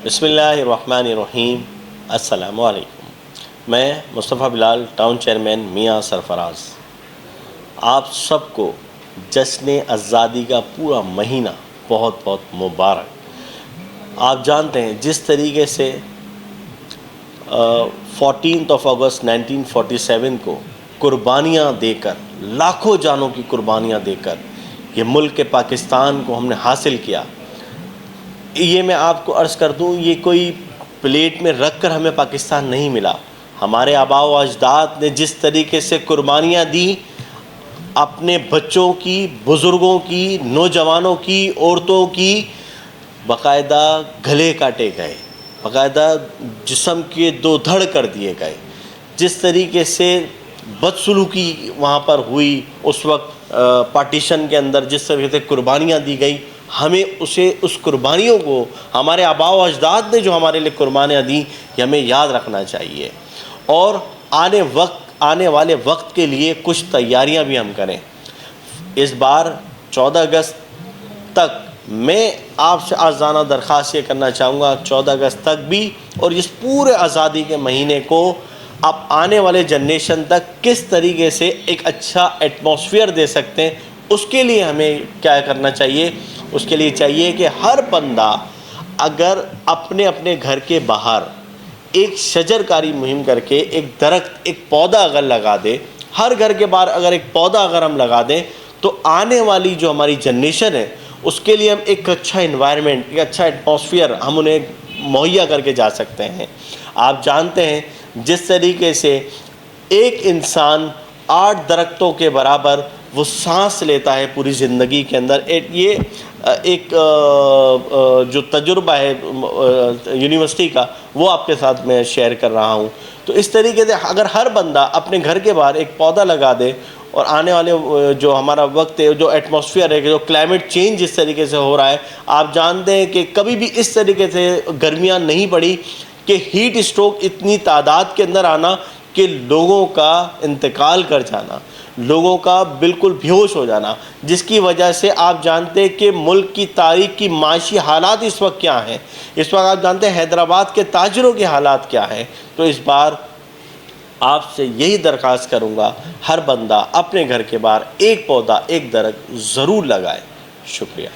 بسم اللہ الرحمن الرحیم۔ السلام علیکم۔ میں مصطفیٰ بلال، ٹاؤن چیئرمین میاں سرفراز، آپ سب کو جشن آزادی کا پورا مہینہ بہت بہت مبارک۔ آپ جانتے ہیں جس طریقے سے 14 اگست 1947 کو قربانیاں دے کر، لاکھوں جانوں کی قربانیاں دے کر یہ ملک پاکستان کو ہم نے حاصل کیا، یہ میں آپ کو عرض کر دوں، یہ کوئی پلیٹ میں رکھ کر ہمیں پاکستان نہیں ملا۔ ہمارے آباء و اجداد نے جس طریقے سے قربانیاں دی، اپنے بچوں کی، بزرگوں کی، نوجوانوں کی، عورتوں کی، باقاعدہ گلے کاٹے گئے، باقاعدہ جسم کے دو دھڑ کر دیے گئے، جس طریقے سے بدسلوکی وہاں پر ہوئی اس وقت پارٹیشن کے اندر، جس طریقے سے قربانیاں دی گئی، ہمیں اس قربانیوں کو، ہمارے آباء و اجداد نے جو ہمارے لیے قربانیاں دیں، یہ ہمیں یاد رکھنا چاہیے، اور آنے والے وقت کے لیے کچھ تیاریاں بھی ہم کریں۔ اس بار 14 اگست تک میں آپ سے عاجزانہ درخواست یہ کرنا چاہوں گا، 14 اگست تک بھی اور اس پورے آزادی کے مہینے کو آپ آنے والے جنریشن تک کس طریقے سے ایک اچھا ایٹماسفیئر دے سکتے ہیں، اس کے لیے ہمیں کیا کرنا چاہیے؟ اس کے لیے چاہیے کہ ہر بندہ اگر اپنے گھر کے باہر ایک شجر کاری مہم کر کے ایک درخت، ایک پودا اگر لگا دے، ہر گھر کے باہر اگر ایک پودا اگر ہم لگا دیں، تو آنے والی جو ہماری جنریشن ہے اس کے لیے ہم ایک اچھا انوائرمنٹ، ایک اچھا ایٹماسفیئر ہم انہیں مہیا کر کے جا سکتے ہیں۔ آپ جانتے ہیں جس طریقے سے ایک انسان 8 درختوں کے برابر وہ سانس لیتا ہے پوری زندگی کے اندر، یہ ایک جو تجربہ ہے یونیورسٹی کا، وہ آپ کے ساتھ میں شیئر کر رہا ہوں۔ تو اس طریقے سے اگر ہر بندہ اپنے گھر کے باہر ایک پودا لگا دے، اور آنے والے جو ہمارا وقت ہے، جو ایٹماسفیئر ہے، جو کلائمیٹ چینج جس طریقے سے ہو رہا ہے، آپ جانتے ہیں کہ کبھی بھی اس طریقے سے گرمیاں نہیں پڑی کہ ہیٹ اسٹروک اتنی تعداد کے اندر آنا کہ لوگوں کا انتقال کر جانا، لوگوں کا بالکل بیہوش ہو جانا، جس کی وجہ سے آپ جانتے ہیں کہ ملک کی تاریخ کی معاشی حالات اس وقت کیا ہیں۔ اس وقت آپ جانتے ہیں حیدرآباد کے تاجروں کے حالات کیا ہیں۔ تو اس بار آپ سے یہی درخواست کروں گا، ہر بندہ اپنے گھر کے باہر ایک پودا، ایک درخت ضرور لگائے۔ شکریہ۔